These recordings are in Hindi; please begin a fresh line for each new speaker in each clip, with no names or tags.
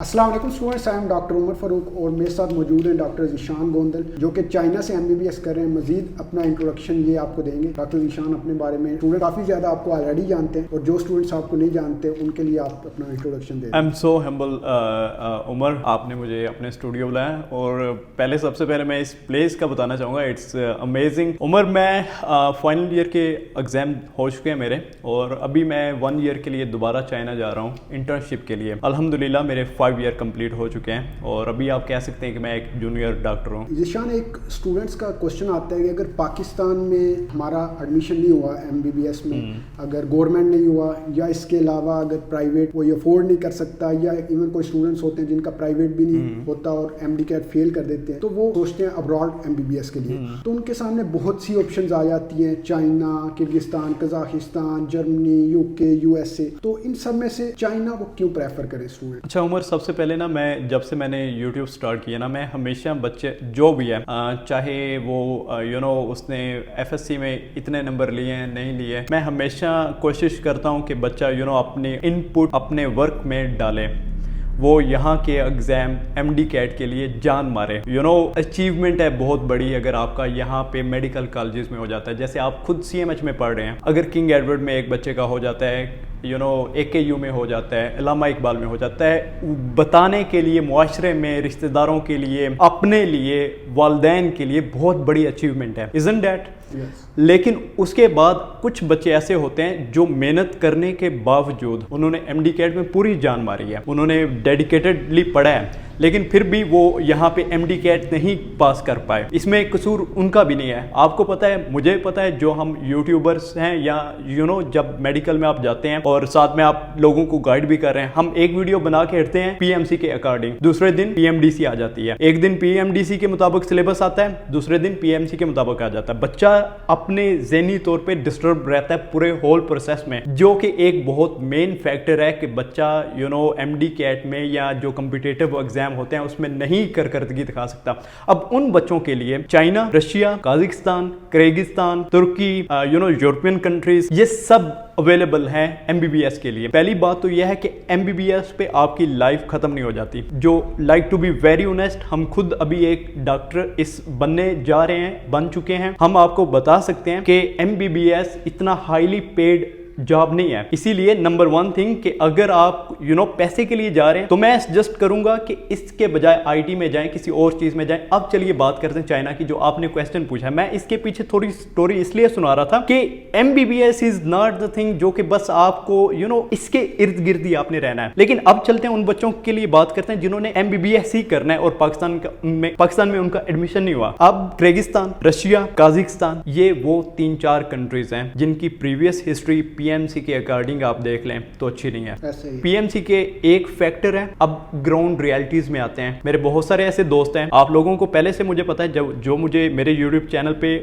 अस्सलाम वालेकुम students, I am doctor Umar Farooq और मेरे साथ मौजूद हैं डॉक्टर ज़ीशान गोंदल जो कि चाइना से एमबीबीएस कर रहे हैं। मजीद अपना इंट्रोडक्शन ये आपको देंगे। डॉक्टर ज़ीशान अपने बारे में स्टूडेंट काफ़ी ज़्यादा आपको ऑलरेडी जानते हैं और जो स्टूडेंट्स आपको नहीं जानते उनके लिए आप अपना इंट्रोडक्शन दें।
I am so humble Umar, आपने मुझे अपने स्टूडियो बुलाया और सबसे पहले मैं इस प्लेस का बताना चाहूँगा। It's amazing. उमर, मैं फाइनल ईयर के एग्ज़ाम हो चुके हैं मेरे और अभी मैं 1 ईयर के लिए दोबारा चाइना जा रहा हूँ इंटर्नशिप के लिए। अल्हम्दुलिल्लाह मेरे 5 ईयर कंप्लीट हो चुके हैं और अभी आप कह सकते हैं कि मैं एक जूनियर डॉक्टर हूँ।
ज़ीशान, एक स्टूडेंट्स का क्वेश्चन आता है कि अगर पाकिस्तान में हमारा एडमिशन नहीं हुआ एमबीबीएस में, अगर गवर्नमेंट नहीं हुआ या इसके अलावा अगर प्राइवेट कोई अफोर्ड नहीं कर सकता, या इवन कोई स्टूडेंट्स होते हैं जिनका प्राइवेट भी नहीं होता और एमडी कैट फेल कर देते हैं, तो वो सोचते हैं अब्रॉड एमबीबीएस के लिए। तो उनके सामने बहुत सी ऑप्शंस आ जाती हैं, China, Kyrgyzstan, Kazakhstan, Germany, UK, USA. तो इन सब में से चाइना को क्यों प्रेफर करें स्टूडेंट?
अच्छा उमर, सबसे पहले ना मैं जब से मैंने यूट्यूब स्टार्ट किया ना, मैं हमेशा बच्चे जो भी है चाहे वो उसने एफएससी में इतने नंबर लिए हैं नहीं लिए, मैं हमेशा कोशिश करता हूँ कि बच्चा अपने इनपुट अपने वर्क में डाले, वो यहाँ के एग्ज़ाम एमडी कैट के लिए जान मारे। अचीवमेंट है बहुत बड़ी अगर आपका यहाँ पे मेडिकल कॉलेजेस में हो जाता है। जैसे आप खुद सीएमएच में पढ़ रहे हैं, अगर किंग एडवर्ड में एक बच्चे का हो जाता है, एकेयू में हो जाता है, अल्लामा इकबाल में हो जाता है, बताने के लिए मुआशरे में, रिश्तेदारों के लिए, अपने लिए, वालदैन के लिए बहुत बड़ी अचीवमेंट है, इज़न्ट दैट? लेकिन उसके बाद कुछ बच्चे ऐसे होते हैं जो मेहनत करने के बावजूद उन्होंने एमडी कैट में पूरी जान मारी है, उन्होंने डेडिकेटेडली पढ़ा है, लेकिन फिर भी वो यहाँ पे एमडी कैट नहीं पास कर पाए। इसमें कसूर उनका भी नहीं है। आपको पता है, मुझे पता है, जो हम यूट्यूबर्स हैं या जब मेडिकल में आप जाते हैं और साथ में आप लोगों को गाइड भी कर रहे हैं, हम एक वीडियो बना के हटते हैं पीएमसी के अकॉर्डिंग, दूसरे दिन पीएमडीसी आ जाती है, एक दिन पीएमडीसी के मुताबिक सिलेबस आता है, दूसरे दिन पीएमसी के मुताबिक आ जाता है। बच्चा अपने ज़हनी तौर पे डिस्टर्ब रहता है पूरे होल प्रोसेस में, जो कि एक बहुत मेन फैक्टर है कि बच्चा एमडी कैट में या जो कॉम्पिटिटिव एग्जाम होते हैं उसमें नहीं करकर्दगी दिखा सकता। अब उन बच्चों के लिए चाइना, रशिया, काजाकिस्तान, किर्गिस्तान, तुर्की, यूरोपियन कंट्रीज, ये सब अवेलेबल हैं एमबीबीएस के लिए। पहली बात तो यह है कि एमबीबीएस पे आपकी लाइफ खत्म नहीं हो जाती। जो like to be very honest, हम खुद अभी एक डॉक्टर इस बनने जा रहे हैं, बन चुके हैं। हम आपको बता सकते हैं कि एमबीबीएस इतना हाईली पेड जॉब नहीं है। इसीलिए नंबर 1 थिंग कि अगर आप पैसे के लिए जा रहे हैं तो मैं सजेस्ट करूंगा कि इसके बजाय आईटी में जाएं, किसी और चीज में जाएं। अब चलिए बात करते हैं चाइना की, जो आपने क्वेश्चन पूछा है। मैं इसके पीछे थोड़ी स्टोरी इसलिए सुना रहा था कि MBBS is not the thing जो कि बस आपको इसके इर्द गिर्द ही आपने रहना है। लेकिन अब चलते हैं उन बच्चों के लिए बात करते हैं जिन्होंने एमबीबीएस ही करना है और पाकिस्तान में उनका एडमिशन नहीं हुआ। अब किर्गिस्तान, रशिया, काजाकिस्तान, ये वो 3-4 कंट्रीज हैं जिनकी प्रीवियस हिस्ट्री पीएमसी के अकॉर्डिंग आप देख लें तो अच्छी नहीं है। पीएमसी के एक फैक्टर है। अब ग्राउंड रियलिटीज में आते हैं। मेरे बहुत सारे ऐसे दोस्त हैं, आप लोगों को पहले से मुझे पता है, जो मुझे मेरे यूट्यूब चैनल पे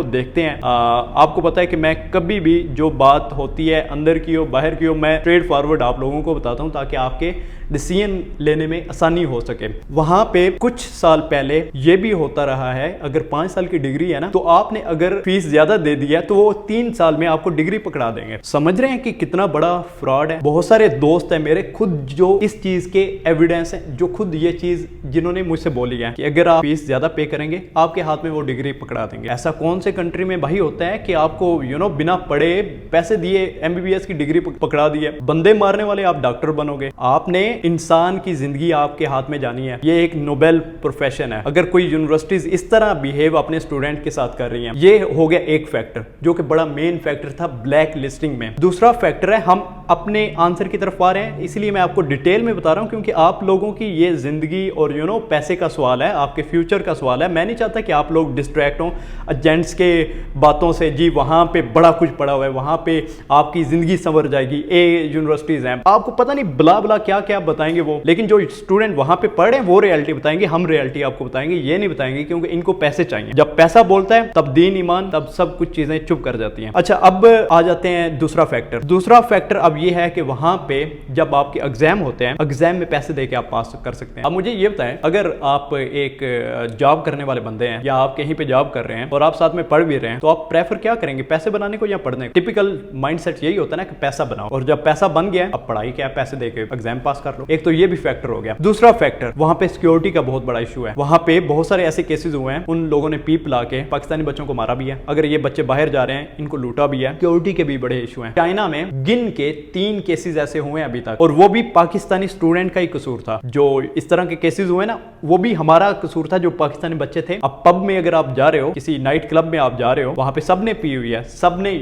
देखते हैं, आपको पता है कि मैं कभी भी जो बात होती है अंदर की हो बाहर की हो, मैं स्ट्रेट फॉरवर्ड आप लोगों को बताता हूं ताकि आपके डिसीजन लेने में आसानी हो सके। वहां पे कुछ साल पहले ये भी होता रहा है, अगर 5 साल की डिग्री है ना, तो आपने अगर फीस ज्यादा दे दिया तो वो 3 साल में आपको डिग्री पकड़ा देंगे। समझ रहे हैं कि कितना बड़ा फ्रॉड है? बहुत सारे दोस्त हैं मेरे खुद जो इस चीज के एविडेंस हैं, जो खुद ये चीज जिन्होंने मुझसे बोली है कि अगर आप फीस ज्यादा पे करेंगे आपके हाथ में वो डिग्री पकड़ा देंगे। ऐसा कौन से कंट्री में भाई होता है कि आपको बिना पढ़े पैसे दिए एमबीबीएस की डिग्री पकड़ा दी है? बंदे मारने वाले आप डॉक्टर बनोगे? आपने इंसान की जिंदगी आपके हाथ में जानी है। ये एक नोबेल प्रोफेशन है। अगर कोई यूनिवर्सिटीज इस तरह बिहेव अपने स्टूडेंट के साथ कर रही हैं, ये हो गया एक फैक्टर जो कि बड़ा मेन फैक्टर था ब्लैक लिस्टिंग में। दूसरा फैक्टर है, हम अपने आंसर की तरफ आ रहे हैं, इसलिए मैं आपको डिटेल में बता रहा हूं क्योंकि आप लोगों की ये जिंदगी और पैसे का सवाल है, आपके फ्यूचर का सवाल है। मैं नहीं चाहता कि आप लोग डिस्ट्रैक्ट हों एजेंट्स के बातों से, जी वहां पे बड़ा कुछ पड़ा हुआ है, वहां पे आपकी जिंदगी संवर जाएगी, यूनिवर्सिटीज हैं, आपको पता नहीं बला बला क्या क्या बताएंगे वो। लेकिन जो स्टूडेंट वहां पे पढ़ रहे हैं वो रियलिटी बताएंगे, हम रियलिटी आपको बताएंगे, ये नहीं बताएंगे क्योंकि इनको पैसे चाहिए। जब पैसा बोलता है तब दीन ईमान, तब सब कुछ चीजें चुप कर जाती हैं। अच्छा, अब आ जाते हैं दूसरा फैक्टर। अब ये है कि वहां पे जब आपके एग्जाम होते हैं, एग्जाम में पैसे देके आप पास कर सकते हैं। अब मुझे ये बताएं, अगर आप एक जॉब करने वाले बंदे हैं या आप कहीं पे जॉब कर रहे हैं और आप साथ में पढ़ भी रहे हैं, तो आप प्रेफर क्या करेंगे, पैसे बनाने को या पढ़ने को? टिपिकल माइंडसेट यही होता है ना कि पैसा बनाओ, और जब पैसा बन गया अब पढ़ाई क्या, पैसे देके एग्जाम पास कर कर लो। एक तो ये भी फैक्टर हो गया। दूसरा फैक्टर, वहां पे सिक्योरिटी का बहुत बड़ा इशू है। वहां पे बहुत सारे ऐसे केसेस हुए हैं, उन लोगों ने पीप ला के पाकिस्तानी बच्चों को मारा भी है। अगर ये बच्चे बाहर जा रहे हैं, इनको लूटा भी है। सिक्योरिटी के भी बड़े इशू हैं। चाइना में गिन के 3 केसेस ऐसे हुए हैं अभी तक, और वो भी पाकिस्तानी स्टूडेंट का ही कसूर था। जो इस तरह के केसेस हुए ना, वो भी हमारा कसूर था, जो पाकिस्तानी बच्चे थे। अब पब में अगर आप जा रहे हो, किसी नाइट क्लब में आप जा रहे हो, वहां पे सबने पी हुई है, सबने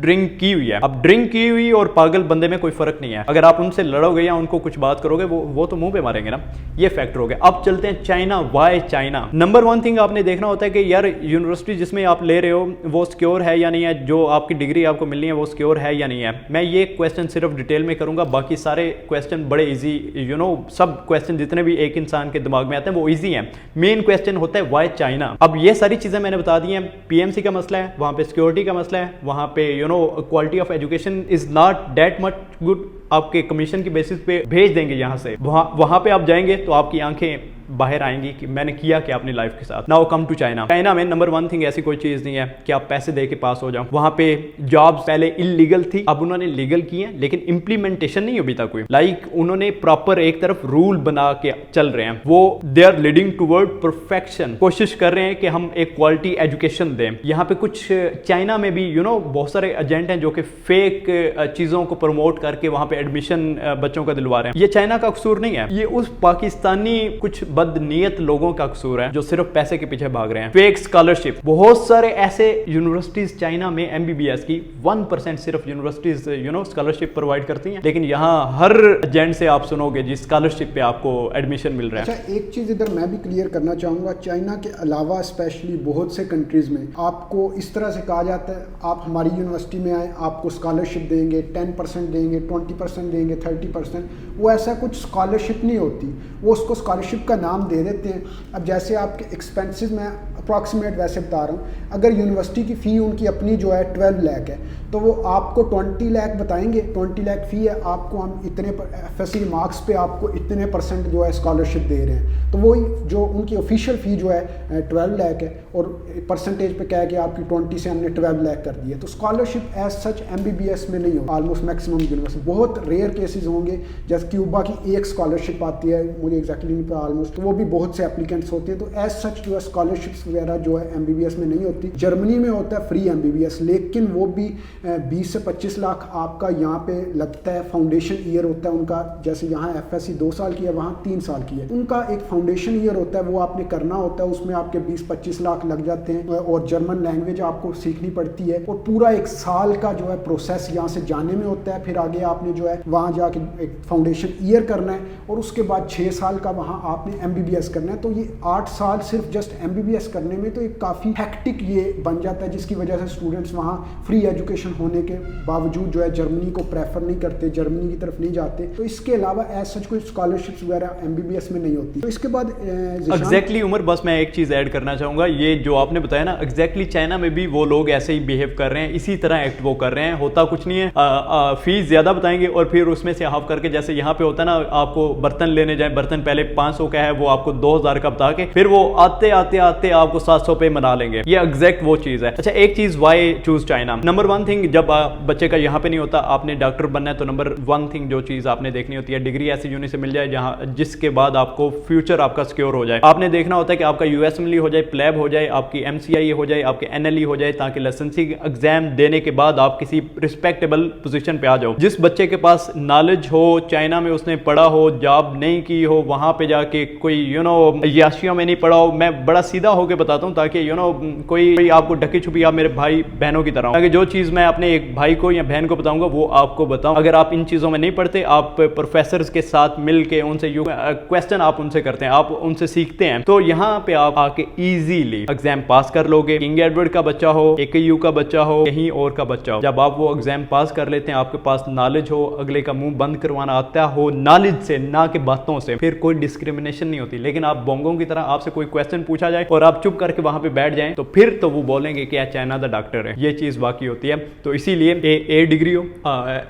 ड्रिंक की हुई है। अब ड्रिंक की हुई और पागल बंदे में कोई फर्क नहीं है। अगर आप उनसे लड़ोगे या उनको कुछ बात करोगे, वो तो मुंह पे मारेंगे ना। ये फैक्टर हो गया। अब चलते हैं China. Why China? Number 1 thing आपने देखना होता है कि यार यूनिवर्सिटी जिसमें आप ले रहे हो वो सिक्योर है या नहीं है, जो आपकी डिग्री आपको मिलनी है वो सिक्योर है या नहीं है। मैं ये क्वेश्चन सिर्फ डिटेल में करूंगा, बाकी सारे क्वेश्चन बड़े इजी, सब क्वेश्चन जितने भी एक इंसान के दिमाग में आते हैं वो इजी हैं। मेन क्वेश्चन होता है वाई चाइना। अब ये सारी चीजें मैंने बता दी हैं। पीएमसी का मसला है, वहां पे सिक्योरिटी का मसला है, वहां पे quality of education is not that much good. आपके कमीशन की बेसिस पे भेज देंगे यहाँ से, वहां पे आप जाएंगे तो आपकी आंखें बाहर आएंगी कि मैंने किया क्या अपनी लाइफ के साथ। Now come to China. China में नंबर 1 थिंग ऐसी कोई चीज नहीं है कि आप पैसे दे के पास हो जाओ। वहां पे जॉब्स पहले इलीगल थी, अब उन्होंने लीगल की है, लेकिन इंप्लीमेंटेशन नहीं अभी तक हुई। लाइक उन्होंने प्रॉपर एक तरफ रूल बना के चल रहे हैं, वो they are leading toward perfection. कोशिश कर रहे हैं कि हम एक क्वालिटी एजुकेशन दें। यहाँ पे कुछ चाइना में भी बहुत सारे एजेंट हैं जो कि फेक चीजों को प्रमोट करके वहां पे एडमिशन बच्चों का दिलवा रहे हैं। ये चाइना का कसूर नहीं है, ये उस पाकिस्तानी कुछ बदनीयत लोगों का कसूर है जो सिर्फ पैसे के पीछे भाग रहे हैं। फेक स्कॉलरशिप, बहुत सारे ऐसे यूनिवर्सिटीज चाइना में एमबीबीएस की 1% सिर्फ यूनिवर्सिटीज स्कॉलरशिप प्रोवाइड करती हैं, लेकिन यहाँ हर एजेंट से आप सुनोगे जिस स्कॉलरशिप पे आपको एडमिशन मिल रहा है।
अच्छा, एक चीज इधर मैं भी क्लियर करना चाहूंगा। चाइना के अलावा स्पेशली बहुत से कंट्रीज में आपको इस तरह से कहा जाता है, आप हमारी यूनिवर्सिटी में आए, आपको स्कॉलरशिप देंगे, 10% देंगे, 20% देंगे, 30%। वो ऐसा कुछ स्कॉलरशिप नहीं होती, वो उसको स्कॉलरशिप का नाम दे देते हैं। अब जैसे आपके एक्सपेंसेस, मैं अप्रॉक्सीमेट वैसे बता रहा हूँ, अगर यूनिवर्सिटी की फ़ी उनकी अपनी जो है 12 लाख है, तो वो आपको 20 लाख बताएंगे, 20 लाख फ़ी है, आपको हम इतने एफएससी मार्क्स पे आपको इतने % जो है स्कॉलरशिप दे रहे हैं। तो वही जो उनकी ऑफिशियल फ़ी जो है 12 लाख है, और परसेंटेज पे कह के आपकी 20 से हमने 12 लाख कर दी है। तो स्कॉलरशिप एज सच एमबीबीएस में नहीं हो, ऑलमोस्ट मैक्सिमम यूनिवर्सिटी। बहुत रेयर केसेस होंगे, जैसे क्यूबा की एक स्कॉलरशिप आती है, मुझे एग्जैक्टली नहीं पता, ऑलमोस्ट, तो वो भी बहुत से एप्लीकेंट्स होते हैं। तो एज सच जो है स्कॉलरशिप्स वगैरह जो है एमबीबीएस में नहीं होती। जर्मनी में होता है फ्री एमबीबीएस, लेकिन वो भी 20 से 25 लाख आपका यहाँ पे लगता है। फाउंडेशन ईयर होता है उनका, जैसे यहाँ एफएससी 2 साल की है, वहाँ 3 साल की है। उनका एक फाउंडेशन ईयर होता है, वो आपने करना होता है, उसमें आपके 20-25 लाख लग जाते हैं, और जर्मन लैंग्वेज आपको सीखनी पड़ती है, और पूरा 1 साल का जो है प्रोसेस यहाँ से जाने में होता है। फिर आगे आपने जो है वहाँ जाके एक फाउंडेशन ईयर करना है, और उसके बाद 6 साल का वहाँ आपने एमबीबीएस करना है। तो ये 8 साल सिर्फ जस्ट एमबीबीएस करने में तो एक काफ़ी हेक्टिक ये बन जाता है, जिसकी वजह से स्टूडेंट्स वहाँ फ्री एजुकेशन होने के बावजूद जो है जर्मनी को प्रेफर नहीं करते, जर्मनी की तरफ नहीं जाते। तो इसके अलावा एज सच कोई स्कॉलरशिप्स वगैरह एमबीबीएस में नहीं होती। तो इसके बाद
एग्जैक्टली उमर, बस मैं एक चीज़ ऐड करना चाहूँगा, ये जो आपने बताया ना, एग्जैक्टली चाइना में भी वो लोग ऐसे ही बिहेव कर रहे हैं, इसी तरह एक्ट वो कर रहे हैं। होता कुछ नहीं है, फीस ज़्यादा बताएंगे और फिर उसमें से हाफ करके, जैसे यहाँ पे होता है ना, आपको बर्तन लेने जाए, बर्तन पहले 500 का है, वो आपको 2000 का बता के फिर वो आते आते आते आपको 700 पे मना लेंगे। ये एग्जैक्ट वो चीज़ है। अच्छा, एक चीज़, why choose China? Number 1 thing, जब बच्चे का यहाँ पे नहीं होता, आपने डॉक्टर बनना है, तो नंबर 1 थिंग जो चीज़ आपने देखनी होती है, डिग्री ऐसी यूनि से मिल जाए जहाँ जिसके बाद आपको फ्यूचर आपका सिक्योर हो जाए। आपने देखना होता है कि आपका यूएसएमएलई हो जाए, प्लैब हो जाए, आपकी एमसीआई हो जाए, आपके एनएलई हो जाए, ताकि लाइसेंसिंग एग्जाम देने के बाद आप किसी रिस्पेक्टेबल पोजीशन पे आ जाओ। जिस बच्चे के पास नॉलेज हो, चाइना में उसने पढ़ा हो, जॉब नहीं की हो, वहां पे जाके कोई याशियों में नहीं पढ़ा हो, मैं बड़ा सीधा होके बताता हूँ, ताकि कोई आपको ढकी छुपी, आप मेरे भाई बहनों की तरह, ताकि जो चीज़ मैं अपने एक भाई को या बहन को बताऊंगा वो आपको बताऊं। अगर आप इन चीज़ों में नहीं पढ़ते, आप प्रोफेसर के साथ मिल के उनसे क्वेश्चन आप उनसे करते हैं, आप उनसे सीखते हैं, तो यहाँ पे आप आके इजीली एग्जाम पास कर लोगे। किंग एडवर्ड का बच्चा हो, AKU का बच्चा हो, कहीं और का बच्चा हो, जब आप वो एग्जाम पास कर लेते हैं, आपके पास नॉलेज हो, अगले का मुंह बंद करवाना आता हो नॉलेज से, ना कि बातों से, फिर कोई डिस्क्रिमिनेशन नहीं होती। लेकिन आप बोंगों की तरह, आपसे कोई क्वेश्चन पूछा जाए और आप चुप करके वहां पे बैठ जाएं तो फिर तो वो बोलेंगे कि चाइना द डॉक्टर है। ये चीज बाकी होती है। तो इसीलिए ए डिग्री हो,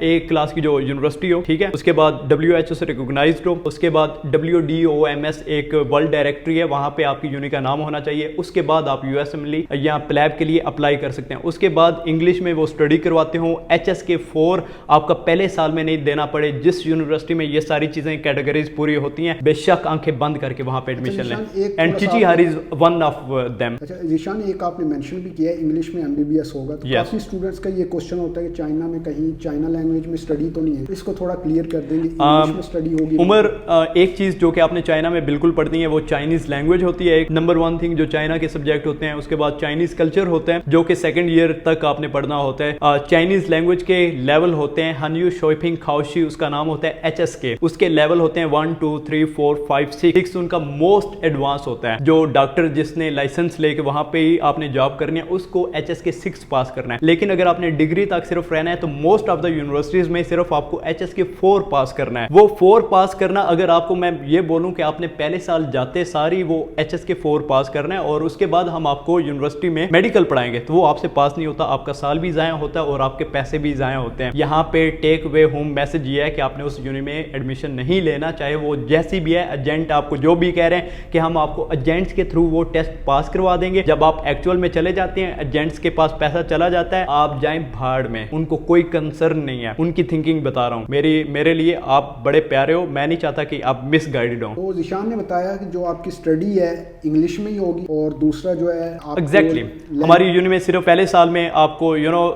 ए क्लास की जो यूनिवर्सिटी हो, ठीक है, उसके बाद WHO से रिकॉग्नाइज्ड हो, उसके बाद WDOMS एक वर्ल्ड डायरेक्टरी है, वहां पे आपकी यूनि का नाम होना चाहिए। उसके बाद आप USMLE या प्लैब के लिए अप्लाई कर सकते हैं। उसके बाद इंग्लिश में वो स्टडी करवाते हो। HSK4 आपका पहले साल में नहीं देना पड़े। जिस यूनिवर्सिटी में ये सारी चीजें कैटेगरीज पूरी होती हैं, बेशक आंखें बंद करके वहां पे एडमिशन लें। And TGR is one of them.
अच्छा जीशान, एक आपने मेंशन भी किया है इंग्लिश में MBBS होगा, तो काफी स्टूडेंट्स का ये क्वेश्चन होता है कि चाइना में कहीं चाइना लैंग्वेज में स्टडी तो नहीं है, इसको थोड़ा क्लियर कर देंगे, इंग्लिश में स्टडी होगी।
उमर, एक चीज जो कि आपने चाइना में बिल्कुल पढ़नी है वो चाइनीज लैंग्वेज होती है। एक नंबर 1 थिंग जो चाइना के सब्जेक्ट होते हैं। उसके बाद चाइनीज कल्चर होते हैं जो कि सेकंड ईयर तक आपने पढ़ना होता है। चाइनीज लैंग्वेज के लेवल होते हैं हन्यू शोइपिंग खाओशी, उसका नाम होता है HSK। उसके लेवल होते हैं 1 2 3 4 5 6 उनका मोस्ट एडवांस होता है। जो डॉक्टर जिसने लाइसेंस लेके वहां पे ही आपने जॉब करनी है उसको HSK 6 पास करना है। लेकिन अगर आपने डिग्री तक सिर्फ रहना है तो मोस्ट ऑफ द यूनिवर्सिटीज में सिर्फ आपको HSK 4 पास करना है। वो 4 पास करना, अगर आपको मैं ये बोलूं कि आपने पहले साल जाते सारी वो HSK 4 पास करना है और उसके बाद हम आपको यूनिवर्सिटी में मेडिकल पढ़ाएंगे, तो वो आपसे पास नहीं होता, आपका साल भी जाया होता है और आपके पैसे भी जाया होते हैं। यहाँ पे टेक वे होम मैसेज ये है कि आपने उस यूनि में एडमिशन नहीं लेना, चाहे वो जैसी भी है। एजेंट आपको जो भी कह रहे हैं कि हम आपको एजेंट्स के थ्रू वो टेस्ट पास करवा देंगे, जब आप एक्चुअल में चले जाते हैं एजेंट्स के पास पैसा चला जाता है, आप जाएं भाड़ में, उनको कोई कंसर्न नहीं है। उनकी थिंकिंग बता रहा हूँ, मेरे लिए आप बड़े प्यारे हो, मैं नहीं चाहता कि आप मिसगाइडेड हो।
तो जिशान ने बताया कि जो आपकी स्टडी है इंग्लिश में ही होगी और दूसरा जो है
एग्जैक्टली हमारी यूनि में सिर्फ पहले साल में आपको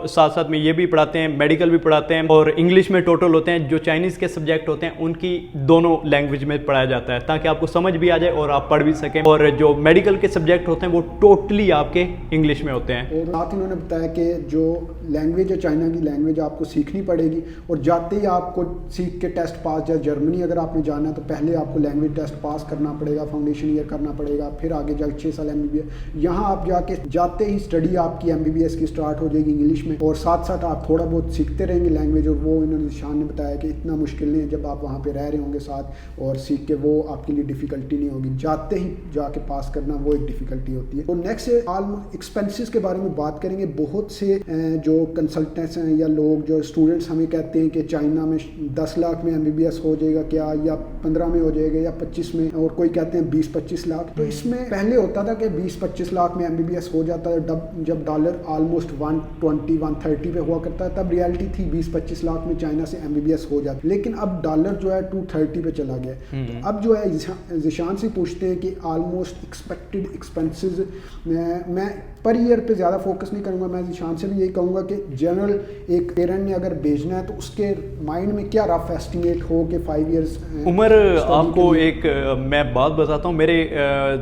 साथ साथ में ये भी पढ़ाते हैं, मेडिकल भी पढ़ाते हैं और इंग्लिश में टोटल होते हैं। जो चाइनीज के सब्जेक्ट होते हैं उनकी दोनों लैंग्वेज में पढ़ाया जाता है ताकि आपको समझ भी आ जाए और आप पढ़ भी सकें। और जो मेडिकल के सब्जेक्ट होते हैं वो टोटली आपके इंग्लिश में होते हैं।
और साथ इन्होंने बताया कि जो लैंग्वेज है चाइना की लैंग्वेज आपको सीखनी पड़ेगी और जाते ही आपको सीख के टेस्ट पास, या जर्मनी अगर आपने जाना है तो पहले आपको लैंग्वेज टेस्ट पास करना पड़ेगा, फाउंडेशन ईयर करना पड़ेगा, फिर आगे जाके 6 साल MBBS। यहाँ आप जाके जाते ही स्टडी आपकी MBBS की स्टार्ट हो जाएगी इंग्लिश में और साथ साथ आप थोड़ा बहुत सीखते रहेंगे लैंग्वेज। और वो इन्होंने शान ने बताया कि इतना मुश्किल नहीं है, जब आप वहाँ पे रह रहे होंगे साथ और सीख के, वो आपके लिए डिफिकल्टी नहीं होगी। जाते ही जाके पास करना वो एक डिफिकल्टी होती है। तो नेक्स्ट ऑलमोस्ट एक्सपेंसेस के बारे में बात करेंगे। बहुत से जो कंसल्टेंट्स हैं या लोग जो स्टूडेंट्स हमें कहते हैं कि चाइना में 10 लाख में MBBS हो जाएगा क्या, या 15 में हो जाएगा या 25 में, और कोई कहते हैं 20-25 लाख। तो इसमें पहले होता था कि 20-25 लाख में MBBS हो जाता है जब डॉलर ऑलमोस्ट 120-130 पे हुआ करता है, तब रियलिटी थी 20-25 लाख में चाइना से MBBS हो जाता। लेकिन अब डॉलर जो है 230 पे चला गया। तो अब जो है जिशान से पूछते हैं कि ऑलमोस्ट एक्सपेक्टेड एक्सपेंसेस, मैं पर ईयर पे ज़्यादा फोकस नहीं करूँगा, मैं जिशान से भी यही कहूँगा कि जनरल एक पेरेंट ने अगर भेजना है तो उसके माइंड में क्या रफ एस्टिमेट हो कि 5 ईयर्स
उमर। आपको एक मैं बात बताता हूँ, मेरे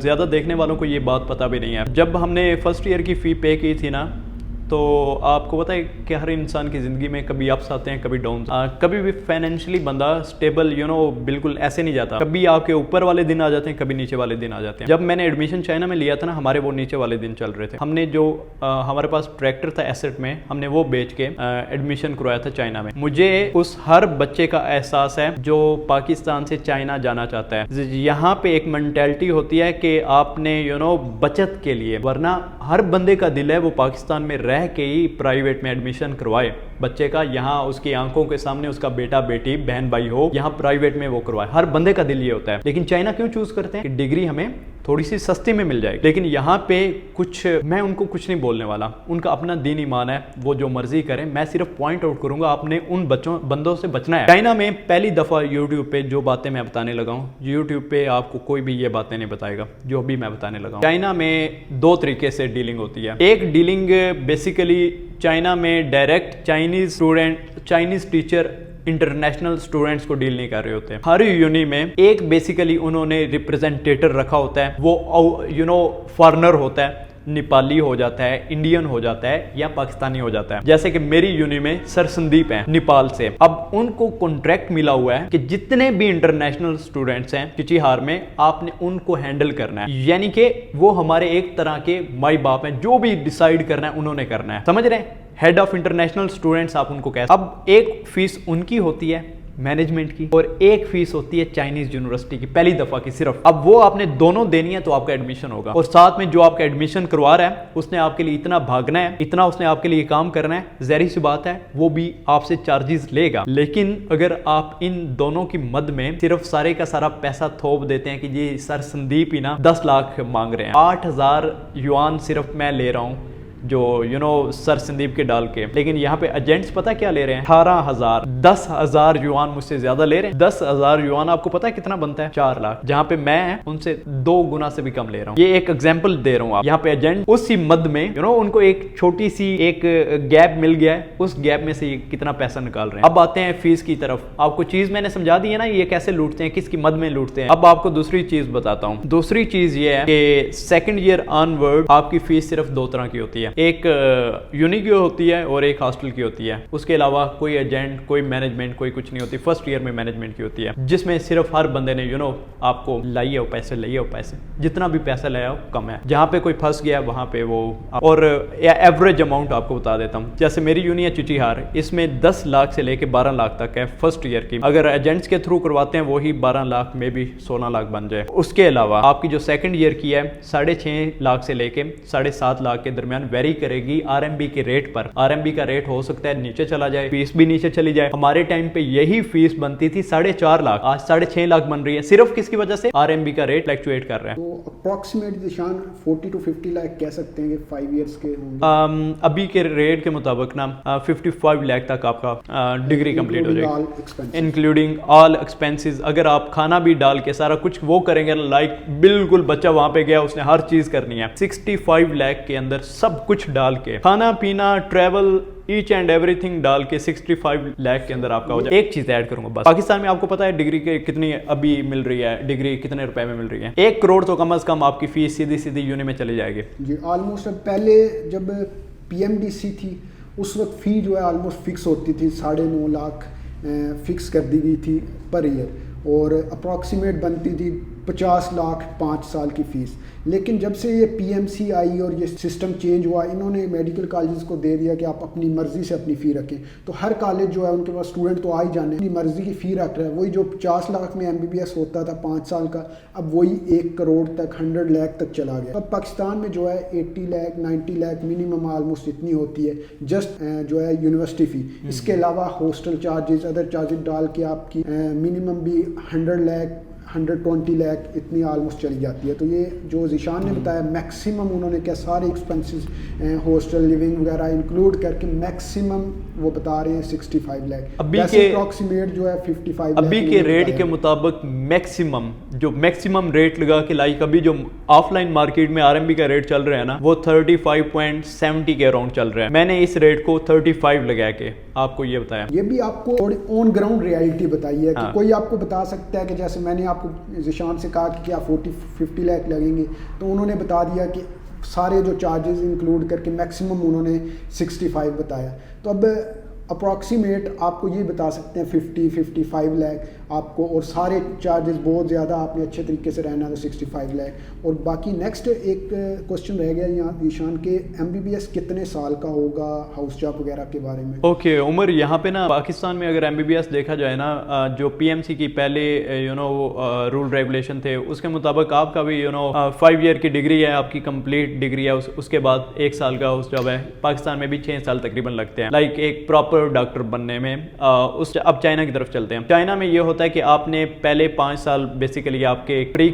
ज़्यादा देखने वालों को ये बात पता भी नहीं है। जब हमने फर्स्ट ईयर की फ़ी पे की थी ना, तो आपको पता है कि हर इंसान की ज़िंदगी में कभी अप्स आते हैं, कभी डाउन। कभी भी फाइनेंशियली बंदा स्टेबल बिल्कुल ऐसे नहीं जाता। कभी आपके ऊपर वाले दिन आ जाते हैं, कभी नीचे वाले दिन आ जाते हैं। जब मैंने एडमिशन चाइना में लिया था ना, हमारे वो नीचे वाले दिन चल रहे थे। हमने जो हमारे पास ट्रैक्टर था एसेट में, हमने वो बेच के एडमिशन करवाया था चाइना में। मुझे उस हर बच्चे का एहसास है जो पाकिस्तान से चाइना जाना चाहता है। यहाँ पे एक मेंटेलिटी होती है कि आपने बचत के लिए, वरना हर बंदे का दिल है वो पाकिस्तान में रह के ही प्राइवेट में एडमिशन करवाए बच्चे का, यहाँ उसकी आंखों के सामने उसका बेटा बेटी बहन भाई हो, यहाँ प्राइवेट में वो करवाए। हर बंदे का दिल ये होता है। लेकिन चाइना क्यों चूज करते हैं कि डिग्री हमें थोड़ी सी सस्ती में मिल जाएगी। लेकिन यहाँ पे कुछ, मैं उनको कुछ नहीं बोलने वाला, उनका अपना दीन ईमान है, वो जो मर्जी करें। मैं सिर्फ पॉइंट आउट करूंगा, आपने उन बंदों से बचना है। चाइना में पहली दफा यूट्यूब पे जो बातें मैं बताने लगा हूँ, यूट्यूब पे आपको कोई भी ये बातें नहीं बताएगा जो भी मैं बताने लगा हूँ। चाइना में 2 तरीके से डीलिंग होती है। एक डीलिंग बेसिकली चाइना में direct Chinese teacher international students को डील नहीं कर रहे होते हैं। हर यूनि में एक बेसिकली उन्होंने रिप्रेजेंटेटर रखा होता है, वो फॉरेनर होता है, नेपाली हो जाता है, इंडियन हो जाता है या पाकिस्तानी हो जाता है। जैसे कि मेरी यूनि में सर संदीप हैं नेपाल से। अब उनको कॉन्ट्रैक्ट मिला हुआ है कि जितने भी इंटरनेशनल स्टूडेंट्स हैं चिचिहार में, आपने उनको हैंडल करना है। यानी कि वो हमारे एक तरह के माई बाप हैं, जो भी डिसाइड करना है उन्होंने करना है। समझ रहे हैं? हेड ऑफ इंटरनेशनल स्टूडेंट्स आप उनको कहते हैं। अब एक फीस उनकी होती है, मैनेजमेंट की और एक फीस होती है चाइनीज यूनिवर्सिटी की, पहली दफा की सिर्फ। अब वो आपने दोनों देनी है तो आपका एडमिशन होगा, और साथ में जो आपका एडमिशन करवा रहा है उसने आपके लिए इतना भागना है, इतना उसने आपके लिए काम करना है, ज़ाहिर सी बात है वो भी आपसे चार्जेस लेगा। लेकिन अगर आप इन दोनों की मद में सिर्फ सारे का सारा पैसा थोप देते हैं कि ये सर संदीप ही ना 10 लाख मांग रहे हैं, 8,000 युआन सिर्फ मैं ले रहा हूं जो सर संदीप के डाल के, लेकिन यहाँ पे एजेंट्स पता क्या ले रहे हैं, 18,000, 10,000 युआन मुझसे ज्यादा ले रहे हैं। 10,000 युआन आपको पता है कितना बनता है, 4 लाख, जहाँ पे मैं उनसे 2 गुना से भी कम ले रहा हूँ। ये एक एग्जाम्पल दे रहा हूँ आप। यहाँ पे एजेंट उसी मद में उनको एक छोटी सी एक गैप मिल गया है, उस गैप में से ये कितना पैसा निकाल रहे हैं। अब आते हैं फीस की तरफ। आपको चीज मैंने समझा दी है ना, ये कैसे लूटते हैं, किसकी मद में लूटते हैं। अब आपको दूसरी चीज बताता हूँ। दूसरी चीज ये है कि सेकेंड ईयर ऑनवर्ड आपकी फीस सिर्फ 2 तरह की होती है, एक यूनी की होती है और एक हॉस्टल की होती है। उसके अलावा कोई एजेंट, कोई मैनेजमेंट, कोई कुछ नहीं होती। फर्स्ट ईयर में मैनेजमेंट की होती है, जिसमें सिर्फ हर बंदे ने आपको लाइए हो पैसे, लाइए हो पैसे, जितना भी पैसा लाया हो कम है। जहाँ पे कोई फंस गया वहां पे वो, और एवरेज अमाउंट आपको बता देता हूँ। जैसे मेरी यूनी है चिटीहार, इसमें 10 लाख से लेके 12 लाख तक है फर्स्ट ईयर की। अगर एजेंट्स के थ्रू करवाते हैं वही 12 लाख में भी 16 लाख बन जाए। उसके अलावा आपकी जो सेकंड ईयर की है 6.5 लाख से लेके 7.5 लाख के दरमियान वेरी करेगी आरएमबी के रेट पर। आरएमबी का रेट हो सकता है नीचे चला जाए, फीस भी नीचे चली जाए। हमारे टाइम पे यही फीस बनती थी 4.5 लाख, आज 6.5 लाख बन रही है, सिर्फ किसकी वजह से, आरएमबी का रेट फ्लक्चुएट कर रहा है।
तो अप्रॉक्सीमेट निशान 40 to 50 लाख कह सकते हैं कि 5 इयर्स के होंगे।
अभी के रेट के मुताबिक ना 55 लाख तक आपका डिग्री कंप्लीट हो जाएगी, इंक्लूडिंग ऑल एक्सपेंसेस। अगर आप खाना भी डाल के सारा कुछ वो करेंगे, लाइक बिल्कुल बच्चा वहां पे गया उसने हर चीज करनी है, 65 लाख के अंदर सब कुछ डाल के, खाना पीना ट्रैवल ईच एंड एवरीथिंग डाल के 65 लाख के अंदर आपका हो जाए। एक चीज ऐड करूंगा बस, पाकिस्तान में आपको पता है डिग्री के कितनी अभी मिल रही है, डिग्री कितने रुपए में मिल रही है, 1 करोड़ तो कम से कम आपकी फीस सीधी सीधी यूनि में चली जाएगी
जी। ऑलमोस्ट पहले जब पीएमडीसी थी उस वक्त फी जो है ऑलमोस्ट फिक्स होती थी, 9.5 लाख फिक्स कर दी गई थी पर ईयर, और अप्रॉक्सीमेट बनती थी 50 लाख 5 साल की फ़ीस। लेकिन जब से ये पीएमसी आई और ये सिस्टम चेंज हुआ, इन्होंने मेडिकल कॉलेज को दे दिया कि आप अपनी मर्ज़ी से अपनी फ़ी रखें। तो हर कॉलेज जो है उनके पास स्टूडेंट तो आ ही जाने, अपनी मर्ज़ी की फ़ी रख रहा है। वही जो 50 लाख में एमबीबीएस होता था 5 साल का, अब वही 1 करोड़ तक 100 लाख तक चला गया। अब पाकिस्तान में जो है 80 लाख 90 लाख मिनिमम ऑलमोस्ट इतनी होती है जस्ट जो है यूनिवर्सिटी फ़ी। इसके अलावा हॉस्टल चार्जेस, अदर चार्जेस डाल के आपकी मिनिमम भी 100 लाख 120 लाख इतनी ऑलमोस्ट चली जाती है। तो ये जो ज़िशान ने बताया मैक्सिमम उन्होंने क्या सारे एक्सपेंसेस हॉस्टल लिविंग वगैरह इंक्लूड करके मैक्सिमम वो बता रहे हैं 65 लाख।
अभी के
अप्रॉक्सीमेट जो है 55
अभी के रेट के मुताबिक मैक्सिमम जो मैक्सिमम रेट लगा के लाइक अभी जो ऑफलाइन मार्केट में आरएमबी का रेट चल रहा है ना वो 35.70 के अराउंड चल रहा है। मैंने इस रेट को 35 लगा के आपको ये बताया।
ये भी आपको थोड़ी ऑन ग्राउंड रियलिटी बताई है कि कोई आपको बता सकता है कि जैसे मैंने आपको ज़िशान से कहा कि क्या 40-50 लाख लगेंगे, तो उन्होंने बता दिया कि सारे जो चार्जेस इंक्लूड करके मैक्सिमम उन्होंने 65 बताया। तो अब अप्रॉक्सीमेट आपको ये बता सकते हैं 50-55 लाख आपको, और सारे चार्जेस बहुत ज़्यादा आपने अच्छे तरीके से रहना तो 65 लाख। और बाकी नेक्स्ट एक क्वेश्चन रह गया यहाँ ईशान के, एमबीबीएस कितने साल का होगा, हाउस जॉब वगैरह के बारे में।
ओके उमर, यहाँ पे ना पाकिस्तान में अगर एमबीबीएस देखा जाए ना, जो पीएमसी की पहले रूल रेगुलेशन थे उसके मुताबिक आपका भी 5 ईयर की डिग्री है, आपकी कंप्लीट डिग्री है, उसके बाद 1 साल का हाउस जॉब है। पाकिस्तान में भी 6 साल तकरीबन लगते हैं लाइक एक प्रॉपर डॉक्टर बनने में। अब चाइना की तरफ चलते हैं। चाइना में ये होता है कि आपने पहले 5 साल बेसिकली आपके प्री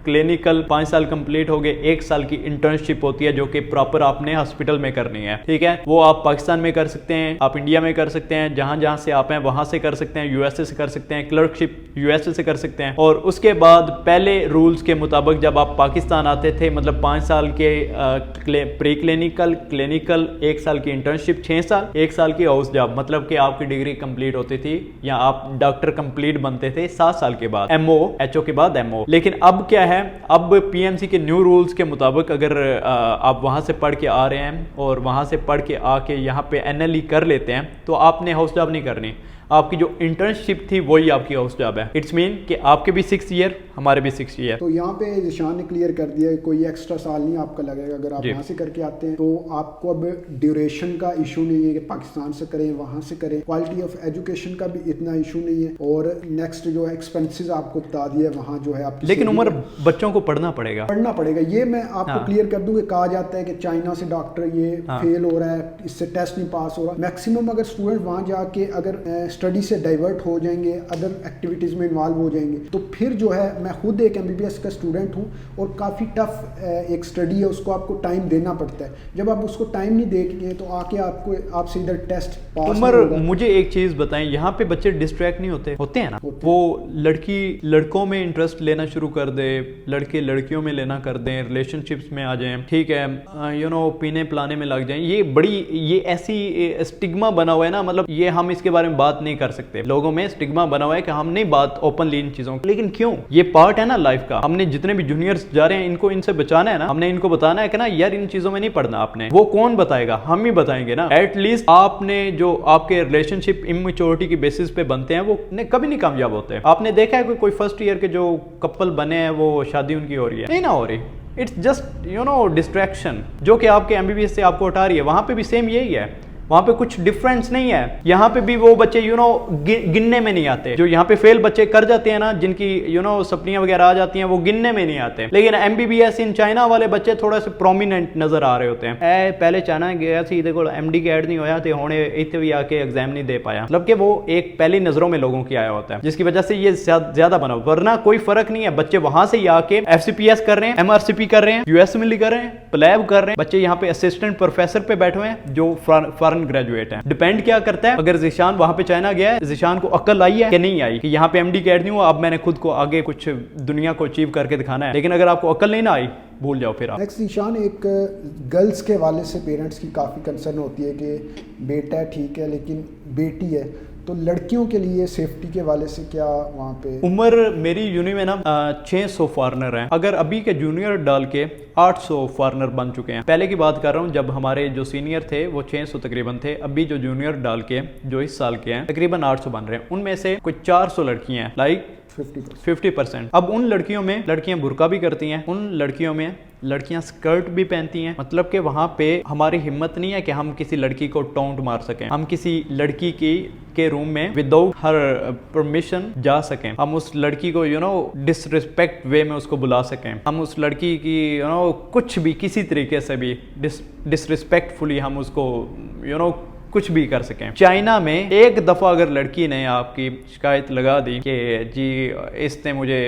क्लिनिकल 5 साल कंप्लीट हो गए, 1 साल की इंटर्नशिप होती है जो कि प्रॉपर आपने हॉस्पिटल में करनी है, ठीक है। वो आप पाकिस्तान में कर सकते हैं, आप इंडिया में कर सकते हैं, जहां जहां से आप हैं वहां से कर सकते हैं, यूएसए से कर सकते हैं, क्लर्कशिप यूएसए से कर सकते हैं। और उसके बाद पहले रूल्स के मुताबिक जब आप पाकिस्तान आते थे, मतलब 5 साल के प्री क्लिनिकल 1 साल की इंटर्नशिप, 6 साल, 1 साल की हाउस जॉब, मतलब कि आपकी डिग्री कंप्लीट होती थी या आप डॉक्टर कंप्लीट बनते थे 7 साल के बाद, एमओ एचओ के बाद एमओ। लेकिन अब क्या है, अब पीएमसी के न्यू रूल्स के मुताबिक अगर आप वहां से पढ़ के आ रहे हैं और वहां से पढ़ के आके यहाँ पे एनएलई कर लेते हैं तो आपने हाउस जॉब नहीं करनी, आपकी जो इंटर्नशिप थी वही आपकी हाउस जॉब है। इट्स मीन कि आपके भी 6 ईयर, हमारे भी 6 ईयर।
तो यहाँ पे जिशान ने क्लियर कर दिया है, कोई एक्स्ट्रा साल नहीं आपका लगेगा अगर आप
जी।
वहाँ से करके आते हैं। तो आपको अब ड्यूरेशन का इशू नहीं है कि पाकिस्तान से करें वहाँ से करें, क्वालिटी ऑफ एजुकेशन का भी इतना इशू नहीं है, और नेक्स्ट जो एक्सपेंसेस आपको बता दिया वहाँ जो है आपकी,
लेकिन उम्र बच्चों को पढ़ना पड़ेगा,
पढ़ना पड़ेगा। ये मैं आपको
हाँ।
क्लियर कर दूं कि कहा जाता है कि चाइना से डॉक्टर ये
हाँ।
फेल हो रहा है, इससे टेस्ट नहीं पास हो रहा। मैक्सिमम अगर स्टूडेंट वहाँ जाके अगर स्टडी से डाइवर्ट हो जाएंगे, अदर एक्टिविटीज़ में इन्वॉल्व हो जाएंगे, तो फिर जो है, मैं खुद एक MBBS का स्टूडेंट हूँ और काफ़ी टफ एक स्टडी है, उसको आपको टाइम देना पड़ता है। जब आप उसको टाइम नहीं देंगे तो आके आपसे इधर टेस्ट पास नहीं
उमर
होगा।
मुझे एक चीज बताएं, यहाँ पे बच्चे डिस्ट्रैक्ट नहीं होते हैं ना?
होते।
वो लड़की लड़कों में इंटरेस्ट लेना शुरू कर दे, लड़के लड़कियों में लेना कर दें, रिलेशनशिप्स में आ जाएं, ठीक है, पीने पिलाने में लग जाएं। ये ऐसी स्टिग्मा बना हुआ है ना, मतलब ये हम इसके बारे में बात नहीं कर सकते। लोगों में स्टिग्मा बना हुआ है कि हम नहीं बात ओपनली इन चीजों की। लेकिन क्यों? ये पार्ट है ना लाइफ का। हमने जितने भी जूनियर्स जा रहे हैं इनको इनसे बचाना है ना, हमने इनको बताना है कि ना यार इन चीजों में नहीं पढ़ना आपने। वो कौन बताएगा? हम ही बताएंगे ना। एटलीस्ट आपने जो आपके रिलेशनशिप इमेच्योरिटी की बेसिस पे बनते हैं वो कभी नहीं कामयाब होते। आपने देखा है कोई फर्स्ट ईयर के जो कपल बने हैं वो शादी उनकी हो रही है? नहीं ना हो रही। इट्स जस्ट डिस्ट्रैक्शन जो कि आपके MBBS से आपको हटा रही है। वहां पे भी सेम यही है, वहां पे कुछ डिफरेंस नहीं है। यहाँ पे भी वो बच्चे गिनने में नहीं आते। जो यहाँ पे फेल बच्चे कर जाते हैं ना, जिनकी सप्लियां वगैरह आ जाती हैं, वो गिनने में नहीं आते। लेकिन MBBS इन चाइना वाले बच्चे थोड़े से प्रोमिनेंट नजर आ रहे होते हैं। पहले चाइना गया सी, देखो MD की ऐड नहीं होया तो होने इतने भी आके एग्जाम नहीं दे पाया, मतलब कि वो एक पहली नजरों में लोगों की आया होता है, जिसकी वजह से ये ज्यादा बना। वरना कोई फर्क नहीं है। बच्चे वहां से ही आके FCPS कर रहे हैं, MRCP कर रहे हैं, US मिली कर रहे हैं, प्लैब कर रहे हैं। बच्चे यहाँ पे असिस्टेंट प्रोफेसर पे बैठे हुए हैं जो फॉरेन ग्रेजुएट है। डिपेंड क्या करता है, अगर जिशान वहां पे चाइना गया है, जिशान को अक्ल आई है कि नहीं आई कि यहाँ पे MD कैड नहीं हुआ, अब मैंने खुद को आगे कुछ दुनिया को अचीव करके दिखाना है। लेकिन अगर आपको अक्ल नहीं ना आई, भूल जाओ फिर आप।
नेक्स्ट ईशान, एक गर्ल्स के वाले से पेरेंट्स की काफ़ी कंसर्न होती है कि बेटा ठीक है लेकिन बेटी है, तो लड़कियों के लिए सेफ्टी के वाले से क्या वहाँ पे?
उम्र मेरी यूनि में ना 600 फॉरनर हैं। अगर अभी के जूनियर डाल के 800 फॉरनर बन चुके हैं। पहले की बात कर रहा हूँ जब हमारे जो सीनियर थे वो 600 तकरीबन थे। अभी जो जूनियर डाल के जो इस साल के हैं तकरीबन 800 बन रहे हैं। उनमें से कुछ 400 लड़कियां हैं, लाइक 50%। अब उन लड़कियों में लड़कियां बुर्का भी करती हैं, उन लड़कियों में लड़कियां स्कर्ट भी पहनती हैं। मतलब कि वहां पे हमारी हिम्मत नहीं है कि हम किसी लड़की को टोंट मार सकें, हम किसी लड़की के रूम में विदाउट हर परमिशन जा सकें, हम उस लड़की को डिसरिस्पेक्ट वे में उसको बुला सकें, हम उस लड़की की कुछ भी किसी तरीके से भी डिसरिस्पेक्टफुली हम उसको कुछ भी कर सकें। चाइना में एक दफ़ा अगर लड़की ने आपकी शिकायत लगा दी कि जी इसने मुझे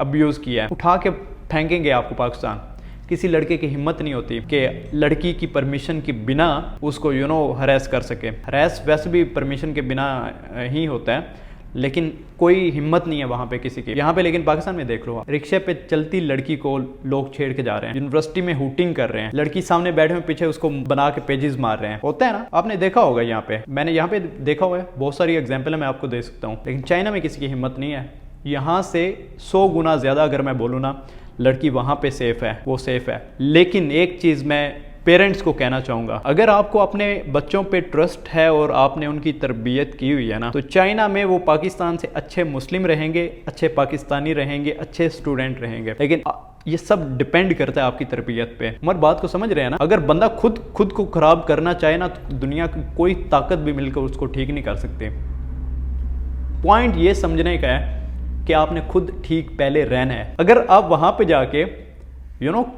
अब्यूज़ किया है, उठा के फेंकेंगे आपको पाकिस्तान। किसी लड़के की हिम्मत नहीं होती कि लड़की की परमिशन के बिना उसको हरेस कर सके। हरेस वैसे भी परमिशन के बिना ही होता है, लेकिन कोई हिम्मत नहीं है वहां पे किसी की। यहाँ पे लेकिन पाकिस्तान में देख लो, रिक्शे पे चलती लड़की को लोग छेड़ के जा रहे हैं, यूनिवर्सिटी में हूटिंग कर रहे हैं, लड़की सामने बैठे हुए पीछे उसको बना के पेजेस मार रहे हैं। होता है ना, आपने देखा होगा। यहाँ पे मैंने यहाँ पे देखा हुआ है, बहुत सारी एग्जाम्पल है, मैं आपको दे सकता हूँ। लेकिन चाइना में किसी की हिम्मत नहीं है। यहाँ से 100 गुना ज्यादा अगर मैं बोलूँ ना, लड़की वहां पे सेफ है, वो सेफ है। लेकिन एक चीज मैं पेरेंट्स को कहना चाहूंगा, अगर आपको अपने बच्चों पे ट्रस्ट है और आपने उनकी तरबियत की हुई है ना, तो चाइना में वो पाकिस्तान से अच्छे मुस्लिम रहेंगे, अच्छे पाकिस्तानी रहेंगे, अच्छे स्टूडेंट रहेंगे। लेकिन ये सब डिपेंड करता है आपकी तरबियत पे। मगर बात को समझ रहे हैं ना? अगर बंदा खुद को खराब करना चाहे ना, तो दुनिया की कोई ताकत भी मिलकर उसको ठीक नहीं कर सकती। पॉइंट ये समझने का है कि आपने खुद ठीक पहले रहना है। अगर आप वहां पे जाके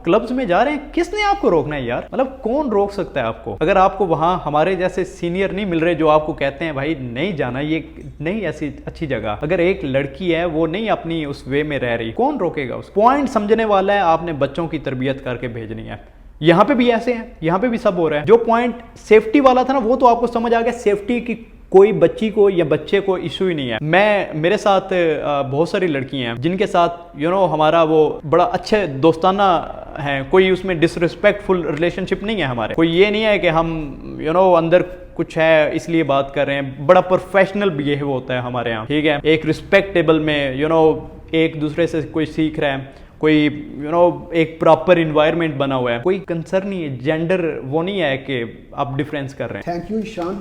क्लब्स में जा रहे हैं, किसने आपको रोकना है यार? मतलब कौन रोक सकता है आपको? अगर आपको वहां हमारे जैसे सीनियर नहीं मिल रहे जो आपको कहते हैं भाई नहीं जाना, ये नहीं ऐसी अच्छी जगह, अगर एक लड़की है वो नहीं अपनी उस वे में रह रही, कौन रोकेगा उसको? पॉइंट समझने वाला है, आपने बच्चों की तरबियत करके भेजनी है। यहाँ पे भी ऐसे हैं, यहाँ पे भी सब हो रहा है। जो पॉइंट सेफ्टी वाला था ना, वो तो आपको समझ आ गया। सेफ्टी की कोई बच्ची को या बच्चे को इशू ही नहीं है। मेरे साथ बहुत सारी लड़कियां हैं जिनके साथ हमारा वो बड़ा अच्छे दोस्ताना है, कोई उसमें डिसरिस्पेक्टफुल रिलेशनशिप नहीं है हमारे। कोई ये नहीं है कि हम अंदर कुछ है इसलिए बात कर रहे हैं। बड़ा प्रोफेशनल बिहेव होता है हमारे यहाँ, ठीक है। एक रिस्पेक्टेबल में एक दूसरे से कोई सीख रहा है, कोई एक प्रॉपर इन्वायरमेंट बना हुआ है, कोई कंसर्न नहीं है, जेंडर वो नहीं है कि आप डिफरेंस कर रहे हैं।
Thank you Ishan.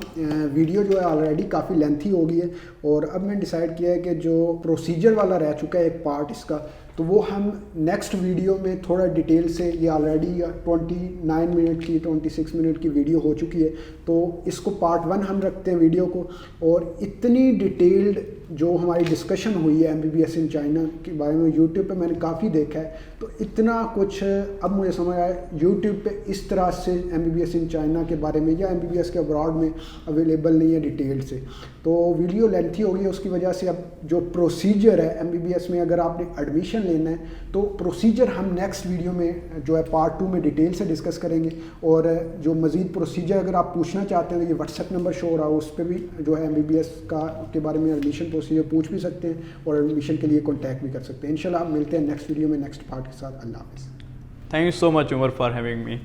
वीडियो जो है ऑलरेडी काफ़ी लेंथी हो गई है और अब मैंने डिसाइड किया है कि जो प्रोसीजर वाला रह चुका है एक पार्ट इसका, तो वो हम नेक्स्ट वीडियो में थोड़ा डिटेल से, ये ऑलरेडी 29 मिनट की 26 मिनट की वीडियो हो चुकी है, तो इसको पार्ट 1 हम रखते हैं वीडियो को। और इतनी डिटेल्ड जो हमारी डिस्कशन हुई है MBBS इन चाइना के बारे में, यूट्यूब पे मैंने काफ़ी देखा है, तो इतना कुछ अब मुझे समझ आया यूट्यूब पे इस तरह से MBBS इन चाइना के बारे में या MBBS के अब्रॉड में अवेलेबल नहीं है डिटेल से। तो वीडियो लेंथी हो गई है, उसकी वजह से अब जो प्रोसीजर है MBBS में अगर आपने एडमिशन लेना है तो प्रोसीजर हम नेक्स्ट वीडियो में जो है पार्ट 2 में डिटेल से डिस्कस करेंगे। और जो मज़ीद प्रोसीजर अगर आप पूछना चाहते हैं तो ये व्हाट्सएप नंबर शो हो रहा है, उस पर भी जो है MBBS के बारे में एडमिशन प्रोसीजर पूछ भी सकते हैं और एडमिशन के लिए कॉन्टैक्ट भी कर सकते हैं। इंशाल्लाह मिलते हैं नेक्स्ट वीडियो में नेक्स्ट पार्ट के साथ। अल्लाह हाफ़िज़।
Thank you so much Umar for having me.